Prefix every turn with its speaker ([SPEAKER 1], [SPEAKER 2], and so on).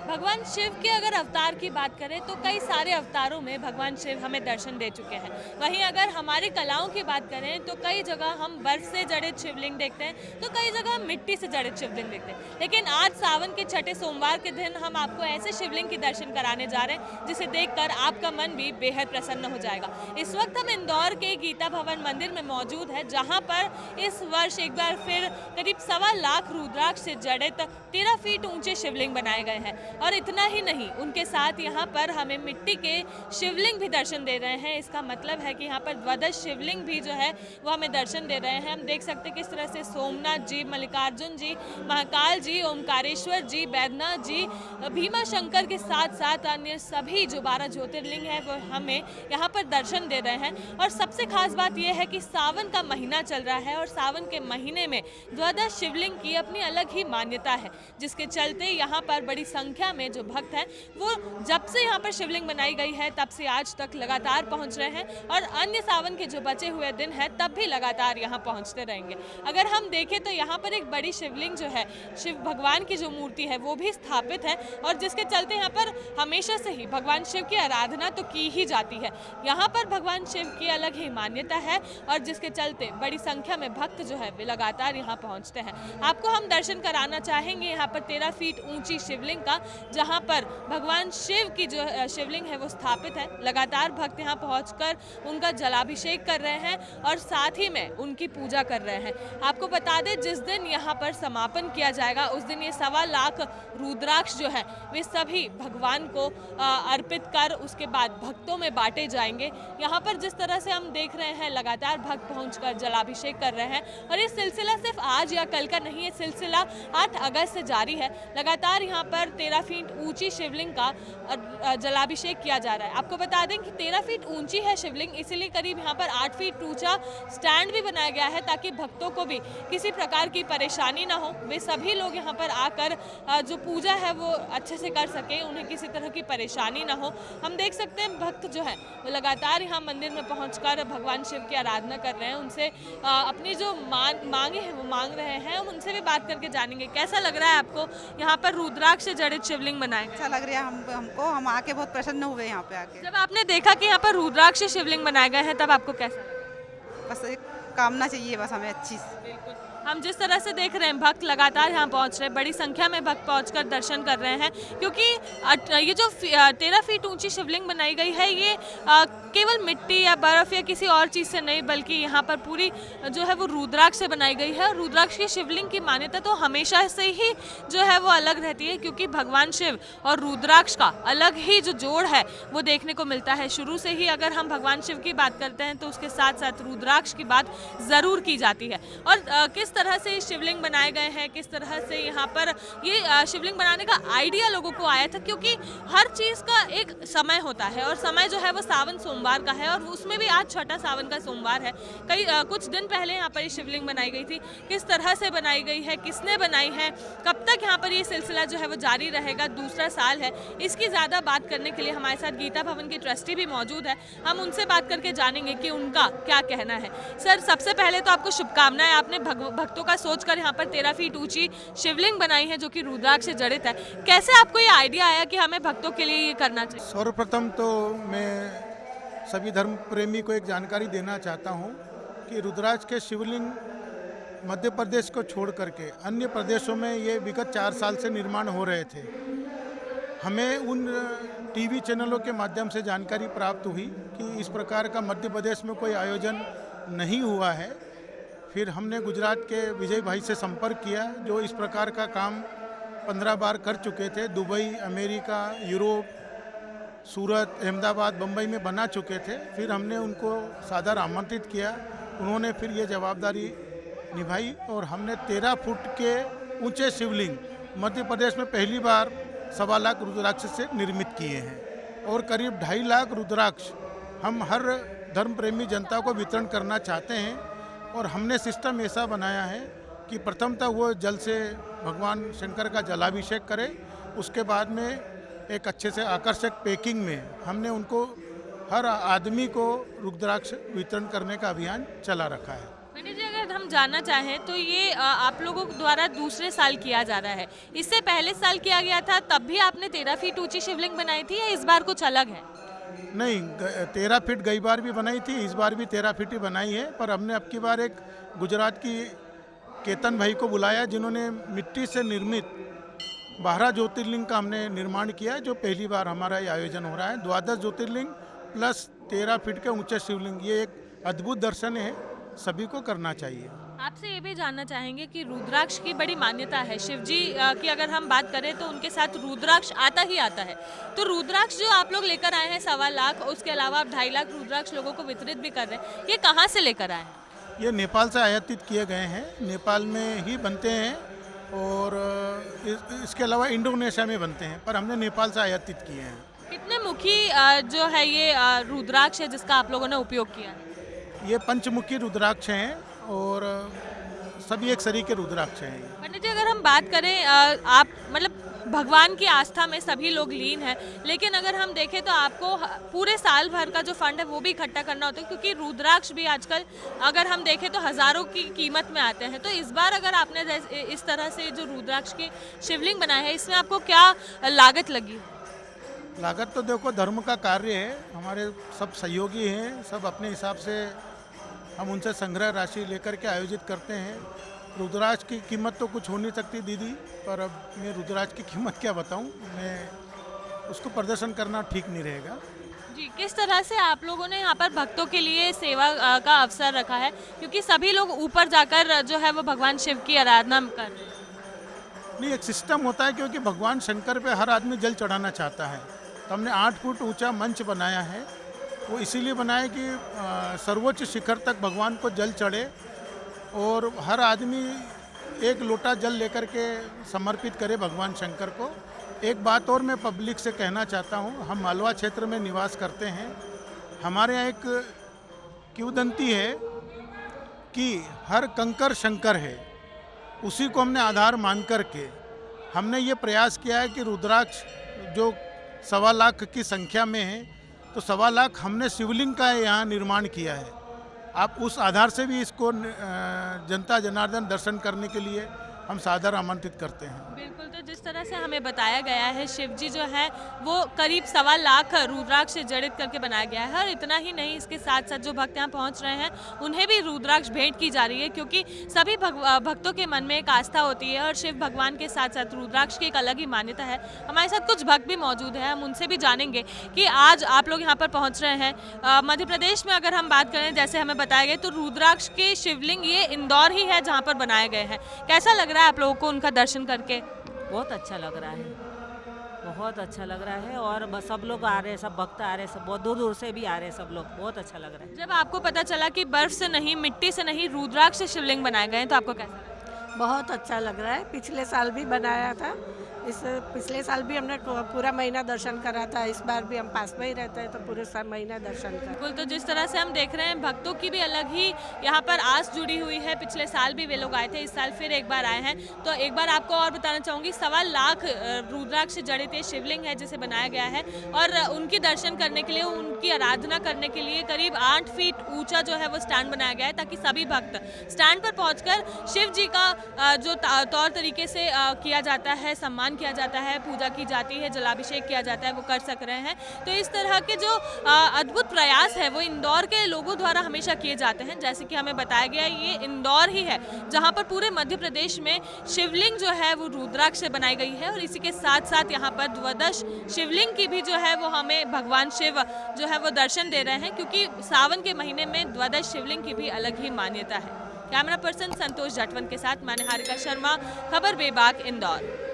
[SPEAKER 1] भगवान शिव के अगर अवतार की बात करें तो कई सारे अवतारों में भगवान शिव हमें दर्शन दे चुके हैं। वहीं अगर हमारी कलाओं की बात करें तो कई जगह हम बर्फ से जड़ित शिवलिंग देखते हैं, तो कई जगह हम मिट्टी से जड़ित शिवलिंग देखते हैं। लेकिन आज सावन के छठे सोमवार के दिन हम आपको ऐसे शिवलिंग के दर्शन कराने जा रहे हैं जिसे देखकर आपका मन भी बेहद प्रसन्न हो जाएगा। इस वक्त हम इंदौर के गीता भवन मंदिर में मौजूद है, जहाँ पर इस वर्ष एक बार फिर करीब 1.25 लाख रुद्राक्ष से जड़ित 13 फीट ऊंचे शिवलिंग बनाए गए हैं। और इतना ही नहीं, उनके साथ यहाँ पर हमें मिट्टी के शिवलिंग भी दर्शन दे रहे हैं। इसका मतलब है कि यहाँ पर द्वादश शिवलिंग भी जो है वो हमें दर्शन दे रहे हैं। हम देख सकते हैं किस तरह से सोमनाथ जी, मल्लिकार्जुन जी, महाकाल जी, ओमकारेश्वर जी, बैद्यनाथ जी, भीमा शंकर के साथ साथ अन्य सभी जो 12 ज्योतिर्लिंग है वो हमें यहाँ पर दर्शन दे रहे हैं। और सबसे खास बात यह है कि सावन का महीना चल रहा है और सावन के महीने में द्वादश शिवलिंग की अपनी अलग ही मान्यता है, जिसके चलते यहाँ पर बड़ी संख्या में जो भक्त हैं वो जब से यहाँ पर शिवलिंग बनाई गई है तब से आज तक लगातार पहुँच रहे हैं और अन्य सावन के जो बचे हुए दिन हैं तब भी लगातार यहाँ पहुँचते रहेंगे। अगर हम देखें तो यहाँ पर एक बड़ी शिवलिंग जो है, शिव भगवान की जो मूर्ति है वो भी स्थापित है और जिसके चलते यहाँ पर हमेशा से ही भगवान शिव की आराधना तो की ही जाती है। यहाँ पर भगवान शिव की अलग ही मान्यता है और जिसके चलते बड़ी संख्या में भक्त जो है वे लगातार यहाँ पहुँचते हैं। आपको हम दर्शन कराना चाहेंगे यहाँ पर 13 फीट ऊंची शिवलिंग का, जहाँ पर भगवान शिव की जो शिवलिंग है वो स्थापित है। लगातार भक्त यहाँ पहुँचकर उनका जलाभिषेक कर रहे हैं और साथ ही में उनकी पूजा कर रहे हैं। आपको बता दें, जिस दिन यहाँ पर समापन किया जाएगा उस दिन ये 1.25 लाख रुद्राक्ष जो है वे सभी भगवान को अर्पित कर उसके बाद भक्तों में बांटे जाएंगे। यहाँ पर जिस तरह से हम देख रहे हैं लगातार भक्त पहुँचकर जलाभिषेक कर रहे हैं और ये सिलसिला सिर्फ आज या कल का नहीं है, सिलसिला 8 अगस्त से जारी है। लगातार यहाँ पर 13 फीट ऊंची शिवलिंग का जलाभिषेक किया जा रहा है। आपको बता दें कि 13 फीट ऊंची है शिवलिंग, इसीलिए करीब यहाँ पर 8 फीट ऊंचा स्टैंड भी बनाया गया है ताकि भक्तों को भी किसी प्रकार की परेशानी ना हो। वे सभी लोग यहाँ पर आकर जो पूजा है वो अच्छे से कर सकें, उन्हें किसी तरह की परेशानी ना हो। हम देख सकते हैं भक्त जो है वो लगातार यहाँ मंदिर में पहुँचकर भगवान शिव की आराधना कर रहे हैं। उनसे अपनी जो मांगे हैं वो मांग रहे हैं। हम उनसे भी बात करके जानेंगे कैसा लग रहा है आपको यहाँ पर रुद्राक्ष से जड़ित शिवलिंग बनाए।
[SPEAKER 2] अच्छा लग रहा है हमको, हम आके बहुत प्रसन्न हुए यहाँ पे आके।
[SPEAKER 1] जब आपने देखा कि यहाँ पर रुद्राक्ष से शिवलिंग बनाए गए हैं तब आपको कैसा लगा?
[SPEAKER 2] बस एक कामना चाहिए बस हमें अच्छी।
[SPEAKER 1] बिल्कुल, हम जिस तरह से देख रहे हैं भक्त लगातार यहाँ पहुँच रहे हैं, बड़ी संख्या में भक्त पहुँचकर दर्शन कर रहे हैं क्योंकि ये जो 13 फीट ऊंची शिवलिंग बनाई गई है ये केवल मिट्टी या बर्फ या किसी और चीज़ से नहीं बल्कि यहाँ पर पूरी जो है वो रुद्राक्ष से बनाई गई है। और रुद्राक्ष की शिवलिंग की मान्यता तो हमेशा से ही जो है वो अलग रहती है क्योंकि भगवान शिव और रुद्राक्ष का अलग ही जो जोड़ है वो देखने को मिलता है। शुरू से ही अगर हम भगवान शिव की बात करते हैं तो उसके साथ साथ रुद्राक्ष की बात ज़रूर की जाती है। और किस तरह से शिवलिंग बनाए गए हैं, किस तरह से यहाँ पर ये शिवलिंग बनाने का आइडिया लोगों को आया था, क्योंकि हर चीज़ का एक समय होता है और समय जो है वो सावन सोमवार का है और उसमें भी आज छठा सावन का सोमवार है। कुछ दिन पहले यहाँ पर ये शिवलिंग बनाई गई थी। किस तरह से बनाई गई है, किसने बनाई है, कब तक यहाँ पर ये सिलसिला जो है वो जारी रहेगा, दूसरा साल है, इसकी ज़्यादा बात करने के लिए हमारे साथ गीता भवन के ट्रस्टी भी मौजूद है। हम उनसे बात करके जानेंगे कि उनका क्या कहना है। सर, सबसे पहले तो आपको शुभकामनाएं। आपने भक्तों का सोचकर यहाँ पर 13 फीट ऊंची शिवलिंग बनाई है जो कि रुद्राक्ष से जड़ित है। कैसे आपको ये आइडिया आया कि हमें भक्तों के लिए ये करना चाहिए?
[SPEAKER 3] सर्वप्रथम तो मैं सभी धर्म प्रेमी को एक जानकारी देना चाहता हूँ कि रुद्राक्ष के शिवलिंग मध्य प्रदेश को छोड़ करके अन्य प्रदेशों में ये विगत 4 साल से निर्माण हो रहे थे। हमें उन टीवी चैनलों के माध्यम से जानकारी प्राप्त हुई कि इस प्रकार का मध्य प्रदेश में कोई आयोजन नहीं हुआ है। फिर हमने गुजरात के विजय भाई से संपर्क किया जो इस प्रकार का काम 15 बार कर चुके थे। दुबई, अमेरिका, यूरोप, सूरत, अहमदाबाद, बम्बई में बना चुके थे। फिर हमने उनको सादर आमंत्रित किया, उन्होंने फिर ये जवाबदारी निभाई और हमने 13 फुट के ऊंचे शिवलिंग मध्य प्रदेश में पहली बार 1.25 लाख रुद्राक्ष से निर्मित किए हैं और करीब 2.5 लाख रुद्राक्ष हम हर धर्म प्रेमी जनता को वितरण करना चाहते हैं। और हमने सिस्टम ऐसा बनाया है कि प्रथमतः वो जल से भगवान शंकर का जलाभिषेक करे, उसके बाद में एक अच्छे से आकर्षक पैकिंग में हमने उनको हर आदमी को रुद्राक्ष वितरण करने का अभियान चला रखा है।
[SPEAKER 1] पंडित जी, अगर हम हम जानना चाहें तो ये आप लोगों द्वारा दूसरे साल किया जा रहा है। इससे पहले साल किया गया था, तब भी आपने 13 फीट ऊंची शिवलिंग बनाई थी, या इस बार कुछ अलग है?
[SPEAKER 3] नहीं, 13 फीट गई बार भी बनाई थी, इस बार भी 13 फीट ही बनाई है। पर हमने अब की बार एक गुजरात की केतन भाई को बुलाया, जिन्होंने मिट्टी से निर्मित 12 ज्योतिर्लिंग का हमने निर्माण किया है, जो पहली बार हमारा ये आयोजन हो रहा है। 12 ज्योतिर्लिंग प्लस 13 फीट के ऊंचे शिवलिंग, ये एक अद्भुत दर्शन है, सभी को करना चाहिए।
[SPEAKER 1] आपसे ये भी जानना चाहेंगे कि रुद्राक्ष की बड़ी मान्यता है। शिव जी की अगर हम बात करें तो उनके साथ रुद्राक्ष आता ही आता है। तो रुद्राक्ष जो आप लोग लेकर आए हैं 1.25 लाख, उसके अलावा आप 2.5 लाख रुद्राक्ष लोगों को वितरित भी कर रहे हैं, ये कहाँ से लेकर आए हैं?
[SPEAKER 3] ये नेपाल से आयातित किए गए हैं, नेपाल में ही बनते हैं, और इसके अलावा इंडोनेशिया में बनते हैं, पर हमने नेपाल से आयातित किए हैं।
[SPEAKER 1] कितने मुखी जो है ये रुद्राक्ष है जिसका आप लोगों ने उपयोग किया है?
[SPEAKER 3] ये पंचमुखी रुद्राक्ष हैं और सभी एक सरी के रुद्राक्ष हैं।
[SPEAKER 1] पंडित जी, अगर हम बात करें आप मतलब भगवान की आस्था में सभी लोग लीन हैं, लेकिन अगर हम देखें तो आपको पूरे साल भर का जो फंड है वो भी इकट्ठा करना होता है, क्योंकि रुद्राक्ष भी आजकल अगर हम देखें तो हज़ारों की कीमत में आते हैं। तो इस बार अगर आपने इस तरह से जो रुद्राक्ष की शिवलिंग बनाया है, इसमें आपको क्या लागत लगी?
[SPEAKER 3] लागत तो देखो, धर्म का कार्य है, हमारे सब सहयोगी हैं, सब अपने हिसाब से हम उनसे संग्रह राशि लेकर के आयोजित करते हैं। रुद्राक्ष की कीमत तो कुछ हो नहीं सकती दीदी, पर अब मैं रुद्राक्ष की कीमत क्या बताऊं, मैं उसको प्रदर्शन करना ठीक नहीं रहेगा।
[SPEAKER 1] जी, किस तरह से आप लोगों ने यहाँ पर भक्तों के लिए सेवा का अवसर रखा है, क्योंकि सभी लोग ऊपर जाकर जो है वो भगवान शिव की आराधना कर रहे हैं?
[SPEAKER 3] नहीं, एक सिस्टम होता है, क्योंकि भगवान शंकर पे हर आदमी जल चढ़ाना चाहता है, तो हमने 8 फुट ऊंचा मंच बनाया है। वो इसीलिए बनाया कि सर्वोच्च शिखर तक भगवान को जल चढ़े, और हर आदमी एक लोटा जल लेकर के समर्पित करे भगवान शंकर को। एक बात और मैं पब्लिक से कहना चाहता हूँ, हम मालवा क्षेत्र में निवास करते हैं, हमारे यहाँ एक किंवदंती है कि हर कंकर शंकर है, उसी को हमने आधार मान करके हमने ये प्रयास किया है कि रुद्राक्ष जो 1.25 लाख की संख्या में है, तो 1.25 लाख हमने शिवलिंग का यहाँ निर्माण किया है। आप उस आधार से भी इसको जनता जनार्दन दर्शन करने के लिए हम सादर आमंत्रित करते हैं।
[SPEAKER 1] बिल्कुल, तो जिस तरह से हमें बताया गया है, शिव जी जो है वो करीब 1.25 लाख रुद्राक्ष से जड़ित करके बनाया गया है। और इतना ही नहीं, इसके साथ साथ जो भक्त यहाँ पहुँच रहे हैं उन्हें भी रुद्राक्ष भेंट की जा रही है, क्योंकि सभी भक्तों के मन में एक आस्था होती है, और शिव भगवान के साथ साथ रुद्राक्ष की एक अलग ही मान्यता है। हमारे साथ कुछ भक्त भी मौजूद हैं, हम उनसे भी जानेंगे कि आज आप लोग यहाँ पर पहुँच रहे हैं। मध्य प्रदेश में अगर हम बात करें, जैसे हमें बताया गया, तो रुद्राक्ष के शिवलिंग ये इंदौर ही है जहाँ पर बनाए गए हैं। कैसा लग रहा है आप लोगों को उनका दर्शन करके?
[SPEAKER 4] बहुत अच्छा लग रहा है, बहुत अच्छा लग रहा है। और सब लोग आ रहे हैं, सब भक्त आ रहे हैं, सब बहुत दूर दूर से भी आ रहे हैं, सब लोग, बहुत अच्छा लग रहा है।
[SPEAKER 1] जब आपको पता चला कि बर्फ से नहीं, मिट्टी से नहीं, रुद्राक्ष से शिवलिंग बनाए गए हैं, तो आपको कैसा लगा?
[SPEAKER 5] बहुत अच्छा लग रहा है। पिछले साल भी बनाया था, पिछले साल भी हमने पूरा महीना दर्शन करा था, इस बार भी हम पास में ही रहते हैं तो पूरे महीना दर्शन कर।
[SPEAKER 1] बिल्कुल, तो जिस तरह से हम देख रहे हैं भक्तों की भी अलग ही यहाँ पर आस जुड़ी हुई है। पिछले साल भी वे लोग आए थे, इस साल फिर एक बार आए हैं। तो एक बार आपको और बताना चाहूँगी, 1.25 लाख रुद्राक्ष से जड़ित ये शिवलिंग है जिसे बनाया गया है, और उनकी दर्शन करने के लिए, उनकी आराधना करने के लिए करीब 8 फीट ऊंचा जो है वो स्टैंड बनाया गया है, ताकि सभी भक्त स्टैंड पर पहुँचकर शिव जी का जो तौर तरीके से किया जाता है, सम्मान किया जाता है, पूजा की जाती है, जलाभिषेक किया जाता है, वो कर सक रहे हैं। तो इस तरह के जो अद्भुत प्रयास है वो इंदौर के लोगों द्वारा हमेशा किए जाते हैं। जैसे कि हमें बताया गया, ये इंदौर ही है जहां पर पूरे मध्य प्रदेश में शिवलिंग जो है वो रुद्राक्ष से बनाई गई है, और इसी के साथ साथ यहाँ पर द्वादश शिवलिंग की भी जो है वो हमें भगवान शिव जो है वो दर्शन दे रहे हैं, क्योंकि सावन के महीने में द्वादश शिवलिंग की भी अलग ही मान्यता है। कैमरा पर्सन संतोष जाटवन के साथ मैं निहारिका शर्मा, खबर बेबाक, इंदौर।